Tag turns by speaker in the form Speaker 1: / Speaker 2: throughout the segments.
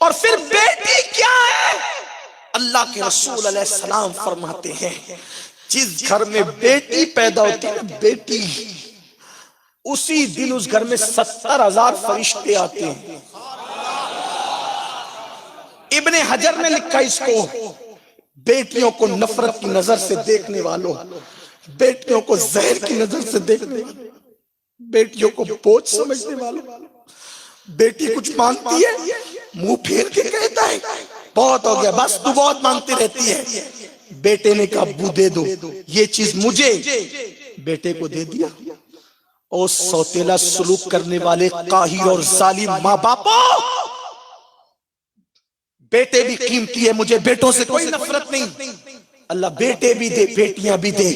Speaker 1: اور پھر بیٹی کیا ہے؟ اللہ کے رسول علیہ السلام فرماتے ہیں جس گھر میں بیٹی پیدا ہوتی ہے بیٹی، اسی دن اس گھر میں 70,000 فرشتے آتے ہیں۔ ابن حجر نے لکھا اس کو، بیٹیوں کو نفرت کی نظر سے دیکھنے والوں، بیٹیوں کو زہر کی نظر سے دیکھنے والوں، بیٹیوں کو بوجھ سمجھنے والوں، بیٹی کچھ مانگتی ہے منہ پھیر کے کہتا ہے بہت ہو گیا بس تو بہت مانگتی رہتی ہے۔ بیٹے نے کہا ابو دے دو یہ چیز مجھے، بیٹے کو دے دیا۔ اور سوتیلا سلوک کرنے والے قاہر اور ظالم ماں باپوں، بیٹے بھی قیمتی ہے، مجھے بیٹوں سے کوئی نفرت نہیں، اللہ بیٹے بھی دے بیٹیاں بھی دے،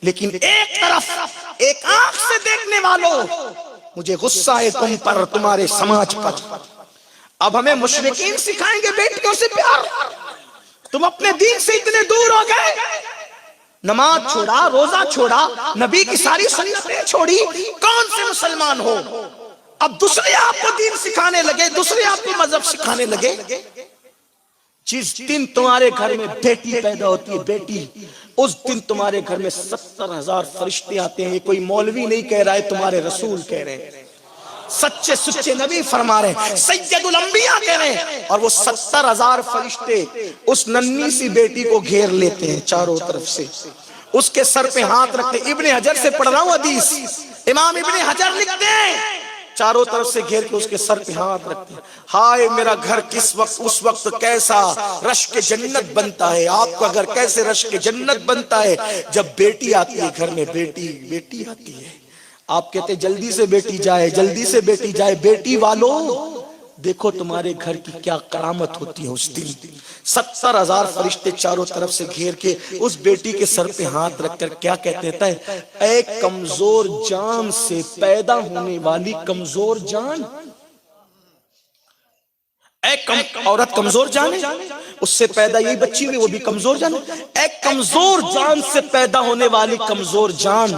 Speaker 1: لیکن ایک طرف ایک آنکھ سے دیکھنے والوں، مجھے غصہ ہے تم پر، تمہارے سماج پر۔ اب ہمیں مشرکین سکھائیں گے بیٹیوں سے پیار، تم اپنے دین سے اتنے دور ہو گئے، نماز چھوڑا، روزہ چھوڑا، نبی کی ساری سنتیں چھوڑی، کون سے مسلمان ہو؟ اب دوسرے آپ کو دین سکھانے لگے، دوسرے آپ کو مذہب سکھانے لگے۔ جس دن تمہارے گھر میں بیٹی پیدا ہوتی ہے بیٹی، اس دن تمہارے گھر میں 70,000 فرشتے آتے ہیں۔ یہ کوئی مولوی نہیں کہہ رہا ہے، تمہارے رسول کہہ رہے ہیں، سچے سچے نبی فرما رہے ہیں، سید الانبیاء کہہ رہے ہیں۔ اور وہ 70,000 فرشتے اس ننھی سی بیٹی کو گھیر لیتے ہیں چاروں طرف سے، اس کے سر پہ ہاتھ رکھتے۔ ابن حجر سے پڑھ رہا ہوں حدیث، امام ابن حجر لکھتے ہیں چاروں طرف سے گھیر کے اس کے سر پہ ہاتھ رکھتے ہیں۔ ہائے میرا گھر کس وقت، اس وقت کیسا رشک جنت بنتا ہے، آپ کا گھر کیسے رشک جنت بنتا ہے جب بیٹی آتی ہے گھر میں، بیٹی آتی ہے۔ آپ کہتے ہیں جلدی سے بیٹی جائے، جلدی سے بیٹی جائے، بیٹی والوں دیکھو تمہارے گھر کی کیا کرامت ہوتی ہے اس دن۔ 70,000 فرشتے چاروں طرف سے گھیر کے اس بیٹی کے سر پہ ہاتھ رکھ کر کیا کہتے ہیں؟ اے کمزور جان سے پیدا ہونے والی کمزور جان، عورت کمزور جان ہے، اس سے پیدا یہی بچی ہوئی، وہ بھی کمزور جان ہے۔ اے کمزور جان سے پیدا ہونے والی کمزور جان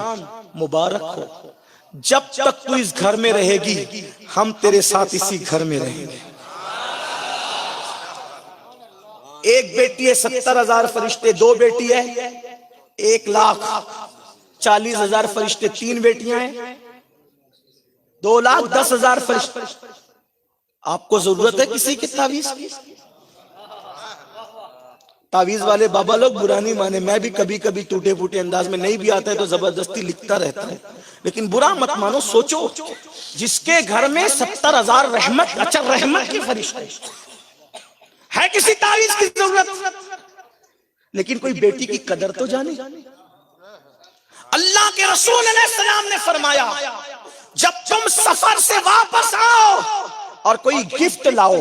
Speaker 1: مبارک ہو، جب تک تو اس گھر میں رہے گی ہم تیرے ساتھ اسی گھر میں رہیں گے۔ ایک بیٹی ہے 70,000 فرشتے، دو بیٹی ہے 1,40,000 فرشتے، تین بیٹیاں ہیں 2,10,000 فرشتے۔ آپ کو ضرورت ہے کسی کی تعویذ کی؟ تعویذ والے بابا لوگ برا نہیں مانے، میں بھی کبھی کبھی ٹوٹے پھوٹے انداز میں نہیں بھی آتا ہے تو زبردستی لکھتا رہتا ہے، لیکن برا مت مانو۔ سوچو جس کے گھر میں 70,000 رحمت، اچھا رحمت کی فرشتے ہے، کسی تعویذ کی ضرورت؟ لیکن کوئی بیٹی کی قدر تو جانے۔ اللہ کے رسول علیہ السلام نے فرمایا جب تم سفر سے واپس آؤ اور کوئی گفٹ لاؤ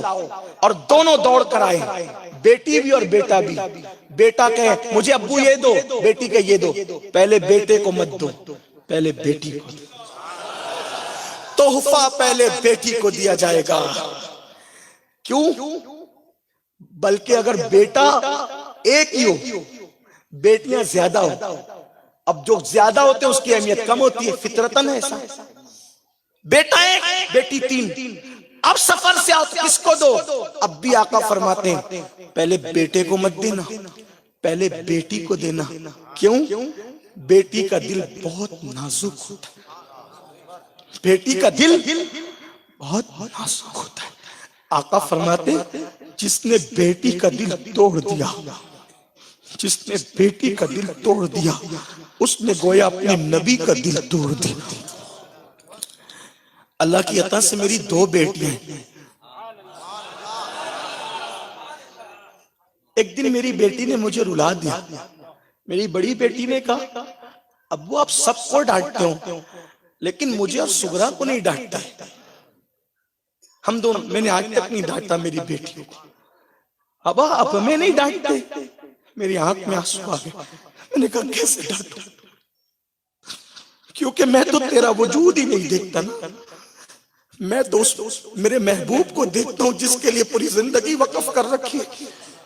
Speaker 1: اور دونوں دوڑ کر آئے، بیٹی بھی اور بیٹا بھی، بیٹا کہے مجھے ابو یہ دو، بیٹی کہے یہ دو، پہلے بیٹے کو مت دو، پہلے بیٹی کو دو۔ تحفہ پہلے بیٹی کو دیا جائے گا۔ کیوں؟ بلکہ اگر بیٹا ایک ہی ہو، بیٹیاں زیادہ ہو، اب جو زیادہ ہوتے ہیں اس کی اہمیت کم ہوتی ہے، فطرتاً ایسا۔ بیٹا ایک بیٹی تین، اب سفر سے آؤ تو کس کو دو؟ اب بھی آقا فرماتے ہیں پہلے بیٹے کو مت دینا، پہلے بیٹی کو دینا۔ کیوں؟ بیٹی کا دل بہت نازک ہوتا ہے، بیٹی کا دل بہت نازک ہوتا ہے۔ آقا فرماتے ہیں جس نے بیٹی کا دل توڑ دیا، جس نے بیٹی کا دل توڑ دیا اس نے گویا اپنے نبی کا دل توڑ دیا۔ اللہ کی عطا سے میری دو بیٹیاں ہیں۔ ایک دن میری بیٹی نے مجھے رلا دیا، میری بڑی بیٹی نے کہا ابو آپ سب کو ڈانٹتے ہو لیکن مجھے اور سغرا کو نہیں ڈانٹتا ہے۔ ہم دونوں، میں نے آج تک نہیں ڈانٹا میری بیٹی کو۔ ابا اب ہمیں نہیں ڈانٹتے، میری آنکھ میں آنسو آ گئے۔ میں نے کہا کیسے ڈانٹوں، کیونکہ میں تو تیرا وجود ہی نہیں دیکھتا نا، میں تو میرے محبوب کو دیکھتا ہوں جس کے لیے پوری زندگی وقف کر رکھی ہے۔